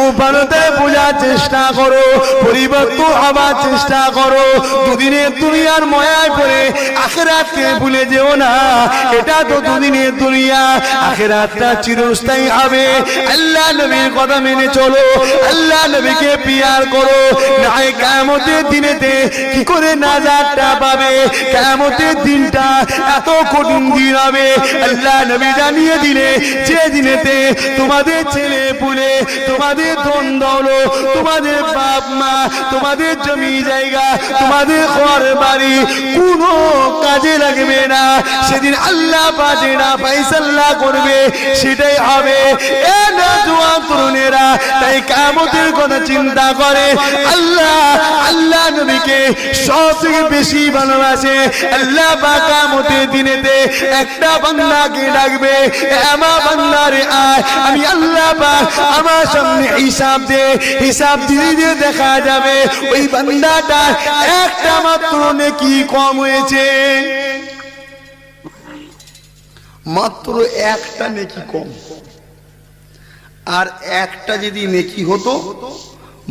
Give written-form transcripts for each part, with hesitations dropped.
খুব ভালোতে বোঝার চেষ্টা করো, পরিবর্তন হবার চেষ্টা করো। দুদিনের দুনিয়ার মায়ায় পড়ে আখিরাতকে ভুলে যেও না। এটা তো দুদিনের দুনিয়া, আখিরাতটা চিরস্থায়ী হবে। আল্লাহ নবীর কথা মেনে চলো, আল্লাহ নবীকে পিয়ার করো, নাই কিয়ামতের দিনেতে কি করে নাজাতটা পাবে। কিয়ামতের দিনটা এত কঠিন দিন হবে, আল্লাহ নবী জানিয়ে দিলে যে দিনেতে তোমাদের ছেলে পুলে, তোমাদের ধন দৌলত, তোমাদের বাপ মা, তোমাদের জমি জায়গা, তোমাদের ঘর বাড়ি কোনো কাজে লাগবে না। সেদিন আল্লাহ বাজেরা ফায়সালা করবে, সেটাই হবে। এ নওজোয়ান তরুণেরা তাই কিয়ামতের কথা চিন্তা করে আল্লাহ নবীকে সবথেকে বেশি ভালোবাসে। আল্লাহ পাক কিয়ামতের দিনেতে একটা বান্দাকে ডাকবে, আমার বান্দারে আয়, আমি আল্লাহ পাক আমার সামনে হিসাব দে। হিসাব দিতে দেখা যাবে ওই বান্দাটা একটা মাত্র নেকি কম হয়েছে, মাত্র একটা নেকি কম। আর একটা যদি নেকি হতো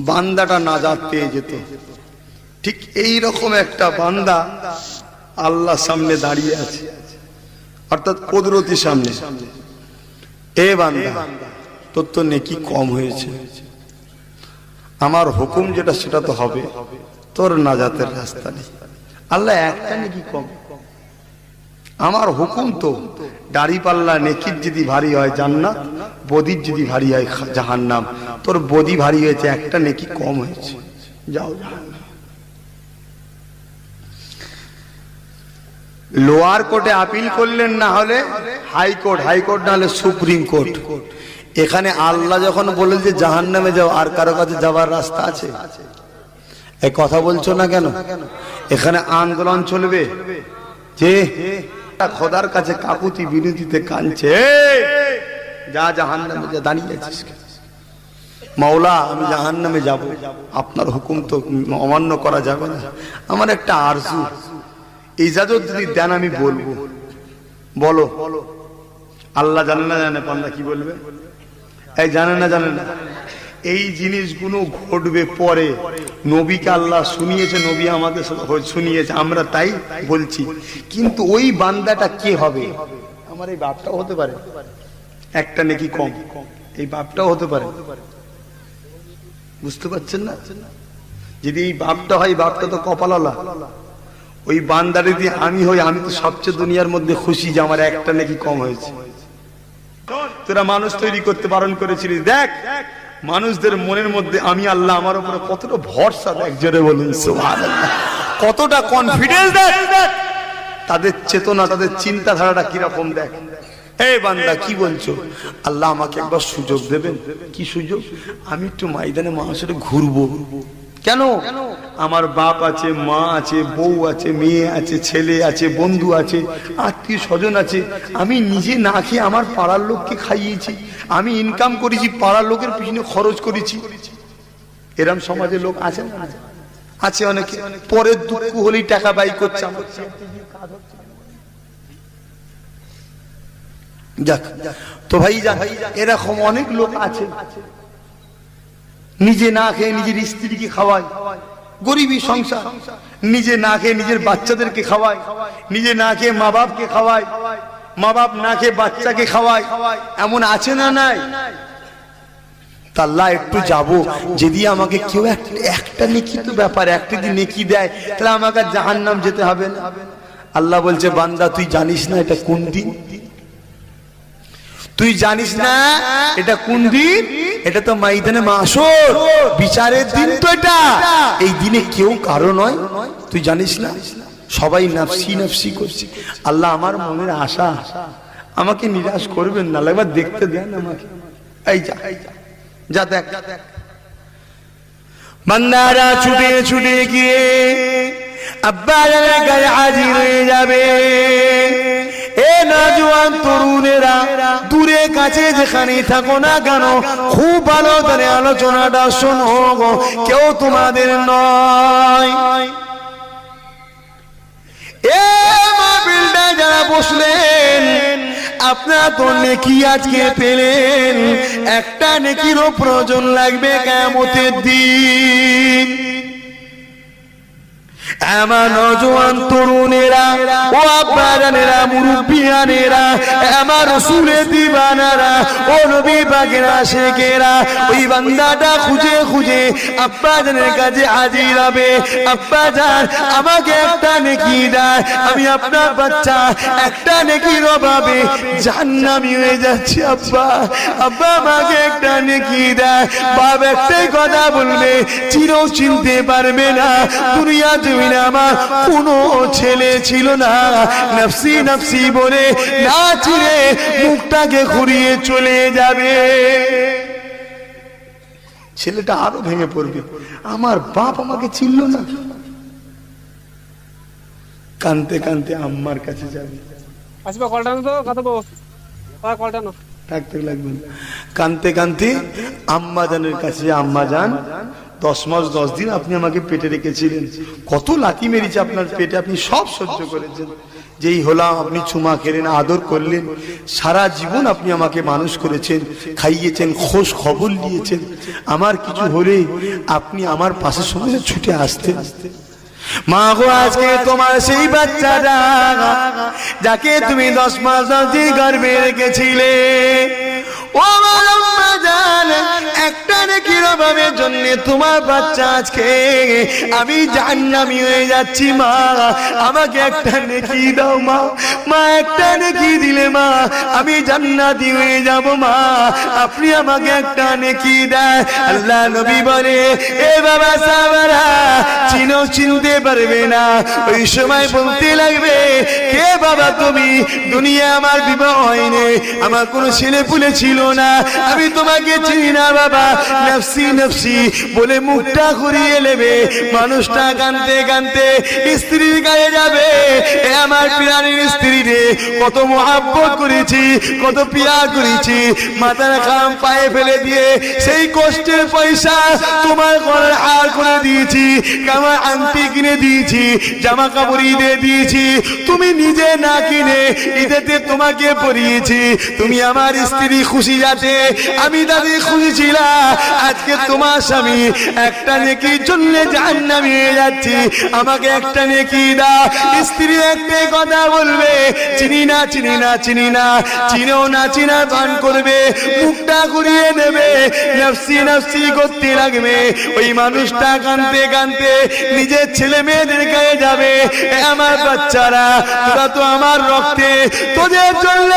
বান্দাটা নাজাত পেয়ে যেত। ঠিক এই রকম একটা বান্দা আল্লাহর সামনে দাঁড়িয়ে আছে, অর্থাৎ কুদরতের সামনে। এ বান্দা, তোর তো নেকি কম হয়েছে, আমার হুকুম যেটা সেটা তো হবে, তোর নাজাতের রাস্তা নেই। আল্লাহ একটা নেকি কম, আমার হুকুম তো দাড়ি পাল্লা নেকির যদি ভারী হয় জান্নাত, বদির যদি ভারী হয় জাহান্নাম। তোর বদি ভারী হয়েছে, একটা নেকি কম হয়েছে, যাও জাহান্নাম। লোয়ার কোর্টে আপিল করলেন, না হলে হাইকোর্ট, হাইকোর্ট না হলে সুপ্রিম কোর্ট। এখানে আল্লাহ যখন বলেন যে জাহান্নামে যাও, আর কারো কাছে যাওয়ার রাস্তা আছে? এই কথা বলছো না কেন? এখানে আন্দোলন চলবে যে খোদার কাছে কাকুতি বিনতিতে কাঁদছে, যা জাহান্নামে যা, দাঁড়িয়ে আছিস মাওলা, আমি জাহান্নামে যাব, আপনার হুকুম তো অমান্য করা যাবে না। আমার একটা আরজু, ইজাজত যদি দেন আমি বলবো। বলো। আল্লাহ জানে না জানে বান্দা কি বলবে? এই জানে না জানে না, এই জিনিসগুলো ঘটবে পরে। নবীকে আল্লাহ শুনিয়েছে, নবী আমাদের শুনিয়েছে, আমরা তাই বলছি। কিন্তু ওই বান্দাটা কে হবে? আমার এই বাপটাও হতে পারে, একটা নেকি কম, এই বাপটাও হতে পারে। বুঝতে পারছেন না? যদি এই বাপটা হয়, বাপটা তো কপালওয়ালা। ওই বান্দারে দিয়ে আমি হই, আমি তো সবচেয়ে দুনিয়ার মধ্যে খুশি যে আমার একটা নাকি কম হয়েছে। তোরা মানুষ তৈরি করতে বারণ করেছিলিস, দেখ মানুষদের মনের মধ্যে আমি আল্লাহ আমার উপরে কতটা ভরসা, দেখ জোরে বলুন সুবহানাল্লাহ, কতটা কনফিডেন্স, দেখ তাদের চেতনা, তাদের চিন্তাধারাটা কিরকম, দেখ। এই বান্দা কি বলছো? আল্লাহ আমাকে একবার সুযোগ দেবেন। কি সুযোগ? আমি একটু ময়দানে মানুষের ঘুরবো। কেন? আমার বাপ আছে, মা আছে, বউ আছে, মেয়ে আছে, ছেলে আছে, বন্ধু আছে, আত্মীয় স্বজন আছে। আমি নিজে না খেয়ে আমার পাড়ার লোককে খাইয়েছি, আমি ইনকাম করেছি, পাড়ার লোকের পিছনে খরচ করেছি। এরম সমাজে লোক আছে না? আছে অনেকে। পরের দুঃখ হলেই টাকা ব্যয় করছে। যাক তো ভাই, যা এরকম অনেক লোক আছে, নিজে না খেয়ে নিজের স্ত্রীকে খাওয়ায়, গরিবী সংসার, নিজে না খেয়ে নিজের বাচ্চাদেরকে খাওয়ায়, নিজে না খেয়ে মা বাপকে খাওয়ায়, মা বাপ না খেয়ে বাচ্চাকে খাওয়ায়। এমন আছে না নাই? আল্লাহ একটু যাবো, যদি আমাকে কেউ একটা নেকি তো ব্যাপার, একটা যদি নেকি দেয় তাহলে আমাকে জাহান্নাম যেতে হবে না। আল্লাহ বলছে, বান্দা তুই জানিস না এটা কোন দিন? তুই জানিস না এটা কোন দিন? এটা তো ময়দানে মাশর, বিচারের দিন তো এটা। এই দিনে কেউ কারো নয়, তুই জানিস না? সবাই নাফসি নাফসি করছে। আল্লাহ আমার মনের আশা, আমাকে নিরাশ করবেন না, একবার দেখতে দেন আমাকে। এই যা যা দেখ। বান্দারা ছুটে ছুটে গিয়ে আব্বা জানের গায়ে হাজির হয়ে যাবে। এ নওজোয়ান তরুণেরা, দূরে কাছে যেখানে থাকো না কেন, খুব ভালো করে আলোচনাটা শোনো, কেউ তোমাদের নয়। এ মাহফিলটা যারা বসলেন, আপনারা তো নেকি আজকে পেলেন, একটা নেকিরও প্রয়োজন লাগবে কিয়ামতের দিন। আমার নওজোয়ান তরুণেরা, ও আব্বাজানেরা, মুরব্বিয়ানেরা, আমার রাসূলের দিওয়ানারা, ও নবী পাকের আশিকেরা, ওই বান্দাটা খুঁজে খুঁজে আব্বাজানের কাছে হাজির হবে। আব্বাজান আমাকে একটা নেকি দাও, আমি আপনার বাচ্চা একটা নেকির অভাবে জাহান্নামী হয়ে যাচ্ছি। আব্বা, আব্বা আমাকে একটা নেকি দাও। বাপ একটাই কথা বলবে, চিরও চিনতে পারবে না দুনিয়া জমিনে আমার কোনো ছেলে ছিল না, নফসি নফসি বলে না চিনে মুখটাকে ঘুরিয়ে চলে যাবে। ছেলেটা আরো ভেঙে পড়বে, আমার বাপ আমাকে চিনল না। কানতে কানতে আম্মার কাছে যাবে, আসবা কলটানো তো কথা বল, কলটানো থাকতে লাগবে। কানতে কানতে আম্মা জানের কাছে, আম্মা জান 10 মাস 10 দিন আপনি আমাকে পেটে রেখেছিলেন, কত লাথি মেরেছে আপনার পেটে, আপনি সব সহ্য করেছেন। যেই হলাম আপনি চুমা খেলেন, আদর করলেন, সারা জীবন আপনি আমাকে মানুষ করেছেন, খাইয়েছেন, খোঁজ খবর নিয়েছেন। আমার কিছু হলে আপনি আমার পাশের সঙ্গে ছুটে আসতেন। মা গো, আজকে তোমার সেই বাচ্চাটা যাকে তুমি 10 মাস 10 দিন গর্ভে রেখেছিলে, ও আম্মা জান, একটা নেকির অভাবের জন্য তোমার বাচ্চা আজকে আমি জাহান্নামী হয়ে যাচ্ছি। মা আমাকে একটা নেকি দাও মা, মা একটা নেকি দিলে মা আমি জান্নাতি হয়ে যাব। মা আপনি আমাকে একটা নেকি দেন। আল্লাহ নবী বলে, এ বাবা সাহাবারা চিনো চিনতে পারবে না, ওই সময় বলতে লাগবে, কে বাবা তুমি? দুনিয়া আমার বিবাহ হয়নি, আমার কোনো ছেলে পুলে ছিল না, আমি তোমাকে চিনি না বাবা, নফসি নফসি বলে মুখটা ঘুরিয়ে নেবে। মানুষটা কানতে কানতে স্ত্রীর গায়ে যাবে, এ আমার প্রাণীর স্ত্রী রে, কত মহাব্বত করেছি, কত পিয়া করেছি, মাথার খাম পায়ে ফেলে দিয়ে সেই কষ্টের পয়সা তোমার গলার হার করে দিয়েছি, কামার আংটি কিনে দিয়েছি, জামা কাপড় ঈদে দিয়েছি, তুমি নিজে না কিনে ঈদেতে তোমাকে পরিয়েছি। তুমি আমার স্ত্রী খুশি যাতে আমি তাদের খুশি ছিলাম, আজকে তোমার স্বামী একটা নেকির জন্য জাহান্নামী হয়ে যাচ্ছি, আমাকে একটা নেকি দাও। স্ত্রী একটাই কথা বলবে, চিনি না চিনি না চিনি না, চিনেও না চিনা পান করবে, মুখটা ঘুরিয়ে নেবে, নফসি নফসি করতে লাগবে। ওই মানুষটা কানতে কানতে নিজের ছেলে মেয়েদের গায়ে যাবে, আমার বাচ্চারা তোরা তো আমার রক্তে, তোদের জন্য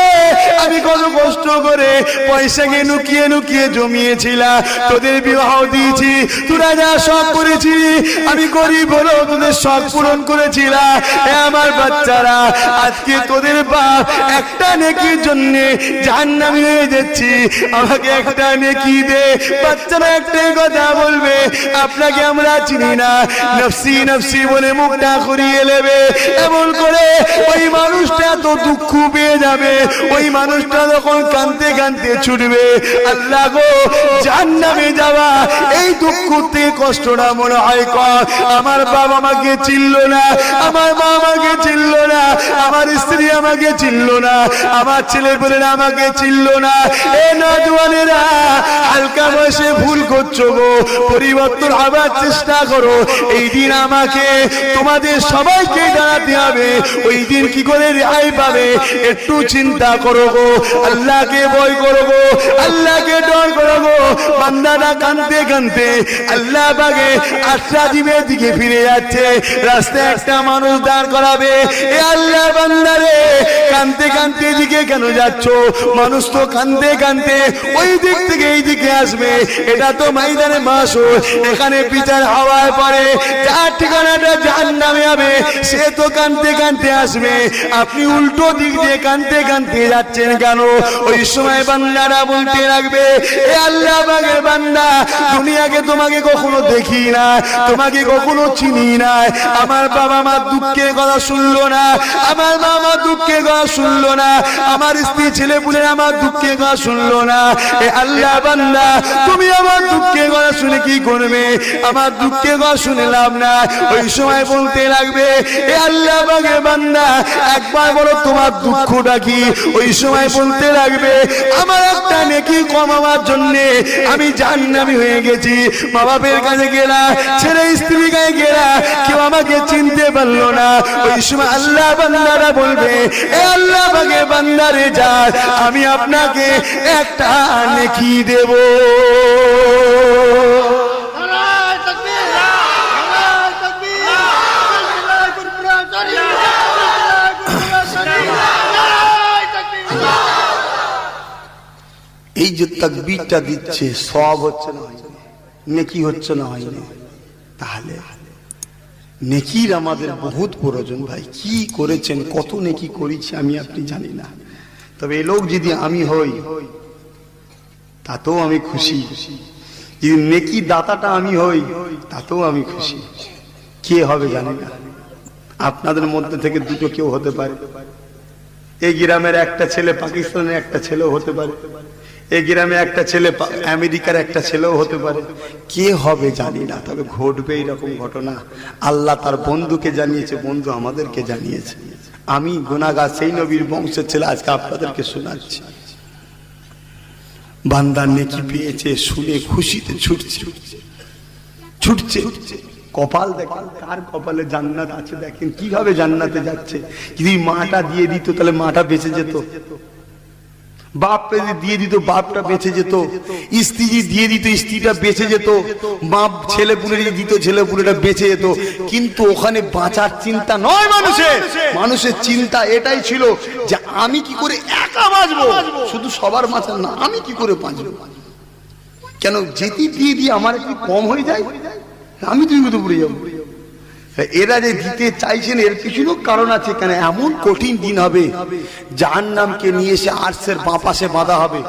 আমি কত কষ্ট করে পয়সাকে লুকিয়ে লুকিয়ে জমিয়েছিলাম, তোদের বিবাহ দিয়েছি, তোরা যা শখ করেছি, আমি গরিব হলেও তোদের শখ পূরণ করেছিলাম। আমার বাচ্চারা আজকে তোদের বাপ একটা নেকির জন্য জাহান্নামী হয়ে যাচ্ছি, আমাকে একটা নেকি দে। বাচ্চারা একটাই কথা বলবে, আপনাকে আমরা চিনি না, নফসি নফসি বলে মুখটা ঘুরিয়ে নেবে। এমন করে ওই মানুষটা তো দুঃখ পেয়ে যাবে, ওই মানুষটা যখন কাঁদতে কাঁদতে ছুটবে, আল্লাহ গো জাহান্নামে যাওয়া এই দুঃখ থেকে কষ্টটা মনে হয় কম। আমার বাবা আমাকে চিনল না, আমার মা আমাকে চিনল না, আমার স্ত্রী আমাকে চিনল না, আমার ছেলে পেলেরা আমাকে চিনল না। এ নওজওয়ানেরা হালকা বয়সে ভুল করছো গো, পরিবর্তন হবার চেষ্টা করো। এই দিন আমাকে তোমাদের সবাইকে জানাতে হবে, ওই দিন কি করে রেহাই পাবে একটু চিন্তা করো গো, আল্লাহকে ভয় করো গো, আল্লাহকে ডর করো গো। বান্দারা কাঁদতে কাঁদতে আল্লাহ পাকে আশ্রাজিমের দিকে ফিরে যাচ্ছে, রাস্তায় একটা মানুষ দাঁড় করাবে, এ আল্লাহ বান্দারে কাঁদতে কাঁদতে এদিকে কেন যাচ্ছ? মানুষ তো কাঁদতে কাঁদতে ওই দিক থেকে এই দিকে আসবে, এটা তো ময়দানে মাসুর, এখানে বিচার হওয়ার পরে যার ঠিকানাটা জাহান্নামে হবে সে তো কাঁদতে কাঁদতে আসবে, আপনি উল্টো দিক দিয়ে কাঁদতে কাঁদতে যাচ্ছেন কেন? ওই সময় বান্দারা বলতে লাগবে, এ আল্লাহ পাকের বাগের বান্দা, দুনিয়াকে তোমাকে কখনো দেখি না, তোমাকে কখনো চিনি না। আমার বাবা মা দুঃখের কথা শুনলো না, আমার বাবা দুঃখের কথা শুনলো না, আমার স্ত্রী ছেলে পুলে আমার দুঃখের কথা শুনলো না। এ আল্লাহ বান্দা, তুমি আমার দুঃখের কথা শুনে কি করবে? আমার দুঃখের কথা শুনে লাভ না। ওই সময় বলতে লাগবে, এ আল্লাহ বাগের বান্দা, একবার বলো তোমার দুঃখটা কি? ওই সময় বলতে লাগবে, আমার একটা নেকি কমাবার জন্য আমি জাহান্নামী হয়ে গেছি। মা বাপের কাছে গেলা, ছেলে স্ত্রীর কাছে গেলা, কেউ আমাকে চিনতে পারলো না। ওই সময় আল্লাহ বান্দারা বলবে, এ আল্লাহ বাগের বান্দারে যান, আমি আপনাকে একটা নেকি দেব। এই যে তাকবীরটা দিচ্ছে, সওয়াব হচ্ছে না হয়নি? নেকি হচ্ছে না হয়নি? তাহলে নেকির আমাদের বহুত প্রয়োজন ভাই। কি করেছেন, কত নেকি করেছি আমি আপনি জানি না। তবে এই লোক যদি আমি হই তাতেও আমি খুশি, যদি নেকি দাতাটা আমি হই তাতেও আমি খুশি। কে হবে জানি না, আপনাদের মধ্যে থেকে দুটো কেউ হতে পারে। এই গ্রামের একটা ছেলে পাকিস্তানের একটা ছেলেও হতে পারে, এই গ্রামে একটা ছেলে আমেরিকার একটা ছেলেও হতে পারে। কে হবে জানি না, তবে ঘটবে এরকম ঘটনা। আল্লাহ তার বন্ধুকে জানিয়েছে, বন্ধু আমাদেরকে জানিয়েছে। আমি গুনাহগার সেই নবীর বংশের ছেলে আজকে আপনাদেরকে শোনাচ্ছি। বান্দা নেকি পেয়েছে শুনে খুশিতে ছুটছে ছুটছে। কপাল দেখেন, কার কপালে জান্নাত আছে দেখেন, কিভাবে জান্নাতে যাচ্ছে। যদি মাটা দিয়ে দিত তাহলে মাটা বেঁচে যেত, বাপ দিয়ে দিত বাপটা বেঁচে যেত, স্ত্রী দিয়ে দিত স্ত্রীটা বেঁচে যেত, বাপ ছেলে পুলে দিত ছেলে পুলেটা বেঁচে যেত। কিন্তু ওখানে বাঁচার চিন্তা নয় মানুষের, মানুষের চিন্তা এটাই ছিল যে আমি কি করে একা বাঁচবো। শুধু সবার বাঁচার না, আমি কি করে বাঁচবো। কেন যেটি দিয়ে দিয়ে আমার একটু কম হয়ে যায়, আমি তুমি তো পড়ে যাবো। এরা যে দিতে চাইছেন এর পিছনেও কারণ আছে। কেন এমন কঠিন দিন হবে, জাহান্নামকে নিয়ে এসে আরশের বাঁ পাশে বাঁধা হবে,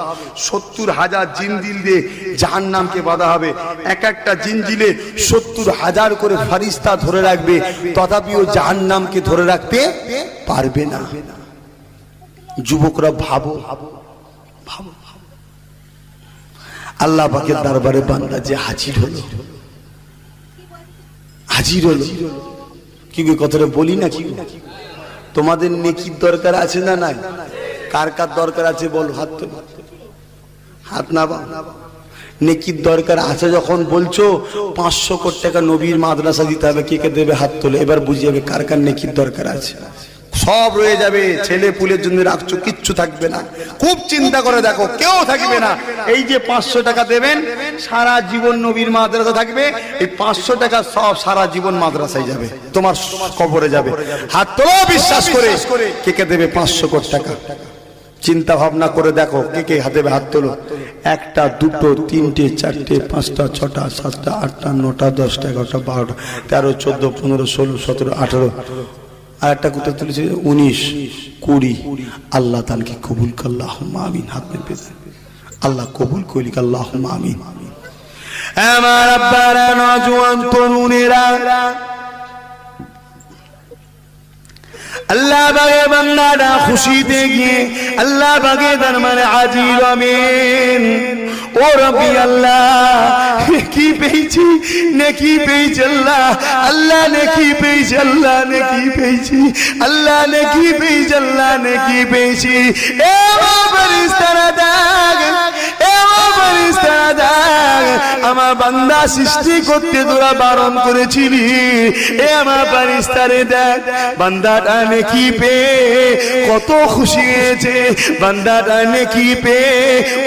70,000 জিনজিল দিয়ে জাহান্নামকে বাঁধা হবে। এক একটা জিনজিলে 70,000 করে ফারিস্তা ধরে রাখবে, তথাপিও জাহান্নামকে ধরে রাখতে পারবে না। যুবকরা ভাবো ভাবো, আল্লাহ পাকের দরবারে বান্দা যে হাজির হলো, হাজির হলো। কি কথাটা বলি না, কি তোমাদের নেকির দরকার আছে না নাই? কার কার দরকার আছে বল, হাত তো হাত না বা। নেকির দরকার আছে যখন বলছো 500 কোটি টাকা নবীর মাদ্রাসা দিতে হবে, কে কে দেবে হাত তোলে। এবার বুঝে যাবে কার কার নেকির দরকার আছে। সব রয়ে যাবে, ছেলে পুলের জন্য রাখছো, কিচ্ছু থাকবে না। খুব চিন্তা করে দেখো, কেউ থাকবে না। এই যে 500 টাকা দেবেন, সারা জীবন নবীর মাদ্রাসা থাকবে। এই 500 টাকা সব সারা জীবন মাদ্রাসায় যাবে, তোমার কবরে যাবে। হাত তোলো বিশ্বাস করে, কে কে দেবে 500 কোটি টাকা। চিন্তা ভাবনা করে দেখো কে কে হাতে হাত তোলো। 1টা 2টো 3টে 4টে 5টা 6টা 7টা 8টা 9টা 10টা 11টা 12টা 13 14 15 16 17 18 আর একটা কোথায় তুলেছে 19 20। আল্লাহ তাআলাকে কবুল কর, আল্লাহুম্মা আমিন। হাত মেপে আল্লাহ কবুল করি, আল্লাহুম্মা আমিন। আমার আব্বারা নওজোয়ান তরুণেরা, আল্লাহ বাগে বান্দারা খুশিতে গিয়ে আল্লাহ বাগে দরবারে হাজির হবেন। ও রব্বি আল্লাহ, নেকি পেয়েছি, নেকি পেয়েছি আল্লাহ, আল্লাহ নেকি পেয়েছি, আল্লাহ নেকি পেয়েছি, আল্লাহ নেকি পেয়েছি, আল্লাহ নেকি পেয়েছি। এ ফেরেশতারা দেখ, এ ফেরেশতারা দেখ, আমার বান্দা সৃষ্টি করতে তোরা বারণ করেছিলি। এ আমার ফেরেশতারে দেখ, বান্দাটা নেকি পেয়ে কত খুশি হয়েছে, বান্দাটা নেকি পেয়ে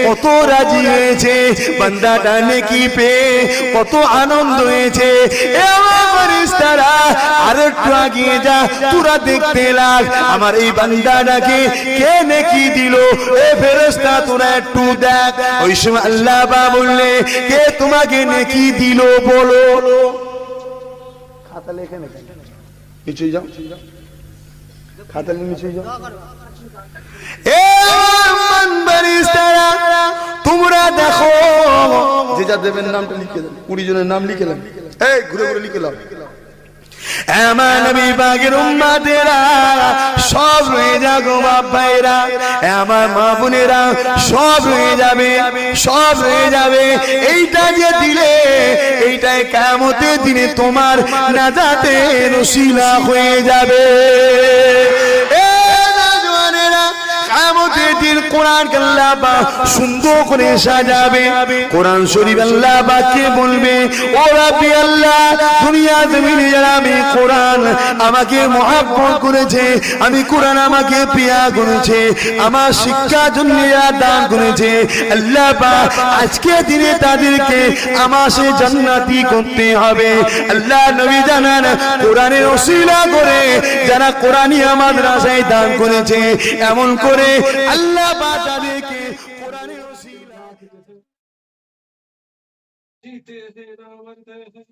কত রাজি হয়েছে, বান্দাটা নেকি পেয়ে কত আনন্দ হয়েছে। এ আমার ফেরেশতারা আর একটু এগিয়ে যা, তোরা দেখতে লাগ আমার এই বান্দাটাকে কে নেকি দিল। এ ফেরেশতা তোরা একটু দেখ। ওই সময় আল্লাহ বা বললে, কে তোমাকে নেকি দিল বলো। খাতা লেখে নাকি নিচে যাও, খাতা নিচে যাও। এ ফেরেশতারা তোমরা দেখো যে যে যা দেবেন নামটা লিখে দেন, 20 জনের নাম লিখে দেন, এই ঘুরে ঘুরে লিখে দাও। আমার নবী পাকের উম্মতেরা সব রয়ে যাগো বাপ ভাইরা, আমার মা বোনেরা সব রয়ে যাবে, সব রয়ে যাবে। এইটা যে দিলে এইটাই কিয়ামতের দিনে তোমার নাজাতের ওসিলা হয়ে যাবে। কিয়ামতের দিন কোরআনকে আল্লাহ পাক সুন্দর করে সাজাবে। কোরআন শরীফ আল্লাহ পাককে বলবে, ও রাব্বি আল্লাহ, দুনিয়া জমিনে যারা আমি কোরআন আমাকে মহব্বত করেছে, আমি কোরআন আমাকে প্রিয় করেছে, আমার শিক্ষার জন্য দান করেছে, আল্লাহ পাক আজকে দিনে তাদেরকে আমার সে জান্নাতি করতে হবে। আল্লাহ নবী জানান, কোরআনের ওসিলা করে যারা কোরআনী মাদ্রাসায় দান করেছে, এমন করে আল্লাহ পাক তাদেরকে কোরআনের ওসিলা जीते हैं ना मरते हैं।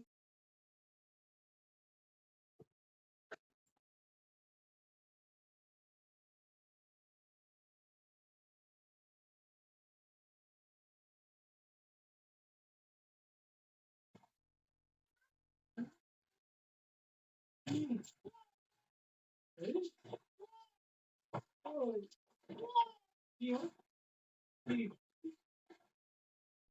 Oh,